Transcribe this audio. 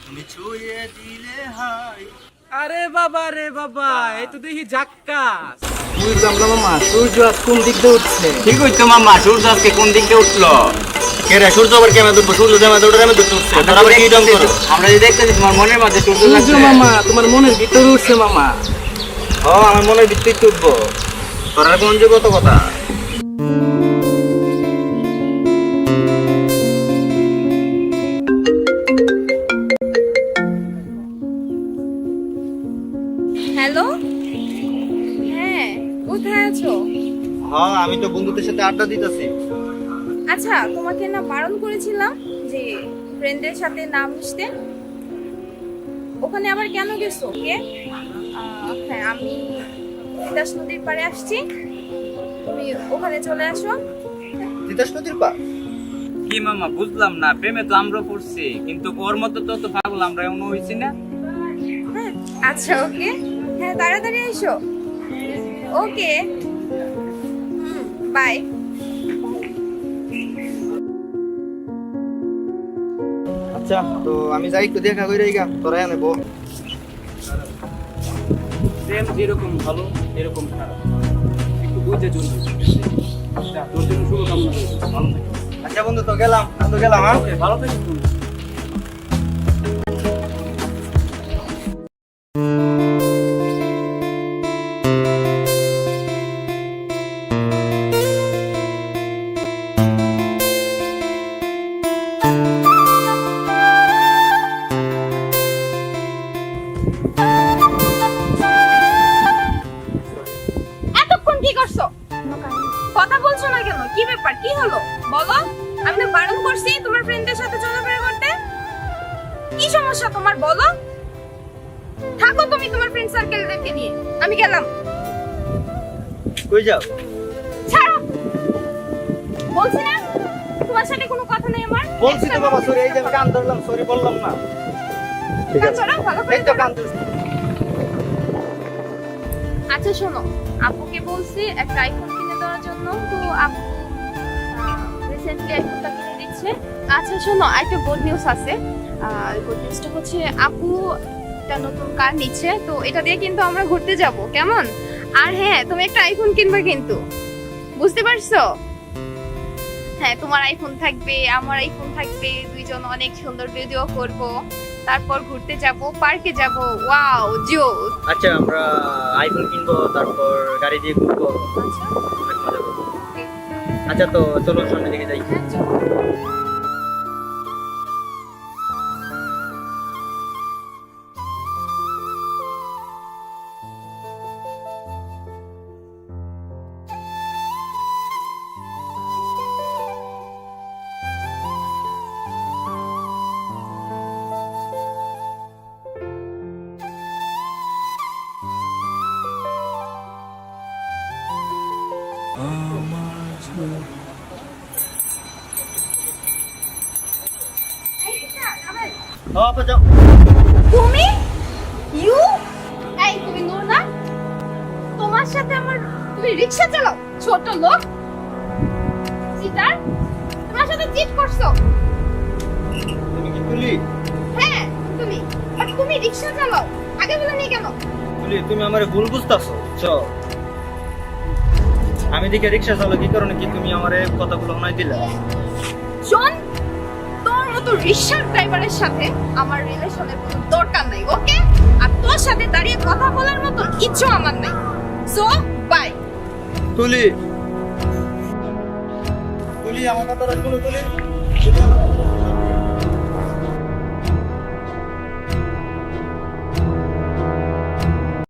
তুমি ছুঁয়ে দিলে হাই। আরে বাবা রে বাবা, এই তো দেখি জাক্কাস। বুঝলাম না মামা, সূর্য আজ কোন দিক দিয়ে উঠছে? ঠিক হইতো মামা, সূর্য আজকে কোন দিক দিয়ে উঠলো? কে রে, সূর্য আবার কেমন উঠবো? সূর্য যেমন উঠে আমি উঠছে, তার আবার কি রং করো? আমরা যে দেখতেছি তোমার মনের মধ্যে সূর্য সূর্য লাগছে। মামা তোমার মনের ভিতরে উঠছে মামা। ও আমার মনের ভিত্তিতে উঠবো, তোর আর কোন যুগত কথা? হ্যালো, হ্যাঁ কোথায় আছো? হ্যাঁ, আমি তো বন্ধুদের সাথে আড্ডা দিতেছি। আচ্ছা, তোমাকে না বারণ করেছিলাম যে ফ্রেন্ডের সাথে না মিশতে। ওখানে আবার কেন গেছো? কে? হ্যাঁ, আমি তিতাস নদীর পাড়ে আসছি, তুমি ওখানে চলে আসো। তিতাস নদীর পা? কি মামা, বুঝলাম না। প্রেমে তো আমরা পড়ছি, কিন্তু ওর মতো তো পাগল আমরা এমন হইছি না। হ্যাঁ আচ্ছা, ওকে, হ্যাঁ তাড়াতাড়ি এসো। ওকে, বাই। আচ্ছা, তো আমি যাই, একটু দেখা কইরা আইগা, তোরা এনে বল। প্রেম যেরকম ভালো এরকম খারাপ, একটু বুঝে চলবে। আচ্ছা, তোর জন্য শুভকামনা রইলো, ভালো থাকিস। আচ্ছা বন্ধু, তো গেলাম, আমি তো গেলাম। হ্যাঁ, ওকে, ভালো থাকিস তুমি। এতক্ষণ কি করছো? কথা বলছো না কেন? কি ব্যাপার, কি হলো বলো? আমি তো বারণ করছি তোমার ফ্রেন্ডদের সাথে চলাফেরা করতে। কি সমস্যা তোমার বলো? থাকো তুমি তোমার ফ্রেন্ড সার্কেলদেরকে নিয়ে, আমি গেলাম। কই যাও? ছাড়ো, বলছি না তোমার সাথে কোনো কথা নেই আমার। বলছি তো বাবা, সরি, এই যে আমি কান ধরলাম, সরি বললাম না। ঠিক আছে, ছাড়ো, ভালো করে এই তো ধরো। কান ধরছি। আচ্ছা শোনো, আপুকে বলছি একটা আইফোন কিনে দেওয়ার জন্য, তো আপু রিসেন্টলি আইফোনটা কিনে দিচ্ছে। আচ্ছা শোনো, একটা গুড নিউজ আছে। গুড নিউজটা হচ্ছে আপু একটা নতুন কার নিচ্ছে, তো এটা দিয়ে কিন্তু আমরা ঘুরতে যাব, কেমন? আর হ্যাঁ, তুমি একটা আইফোন কিনবে কিন্তু, বুঝতে পারছো? হ্যাঁ, তোমার আইফোন থাকবে, আমার আইফোন থাকবে, দুইজন অনেক সুন্দর ভিডিও করব, তারপর ঘুরতে যাব, পার্কে যাব। ওয়াও, জোস। আচ্ছা, আমরা আইফোন কিনবো, তারপর গাড়ি দিয়ে ঘুরবো, আচ্ছা, অনেক মজা করবো। আচ্ছা, তো চলো সামনের দিকে যাই। হ্যাঁ, চলো। হ্যাঁ, আপা যাও। তুমি ইউ এই তুমি নূর না? তোমার সাথে আমার, তুমি রিকশা চালাও ছোট লোক চিটার, তোমার সাথে চিট করছো। তুমি কি তুলি? হ্যাঁ তুমি, বাট তুমি রিকশা চালাও, আগে বলনি কেন? তুলি, তুমি আমারে ভুল বুঝতাছো, বুঝছো? আমি দেখে রিক্সা চালাও কি কারণে, কি তুমি আমারে কথাগুলো শোনাই দিলা? শোন, তোর মতো রিকশার ড্রাইভারের সাথে আমার রিলেশনের কোনো দরকার নাই, ওকে? আর তোর সাথে দাঁড়িয়ে কথা বলার মতো ইচ্ছা আমার নাই। So bye. তুলি, তুলি আমার কথাটা শুনো, তুলি।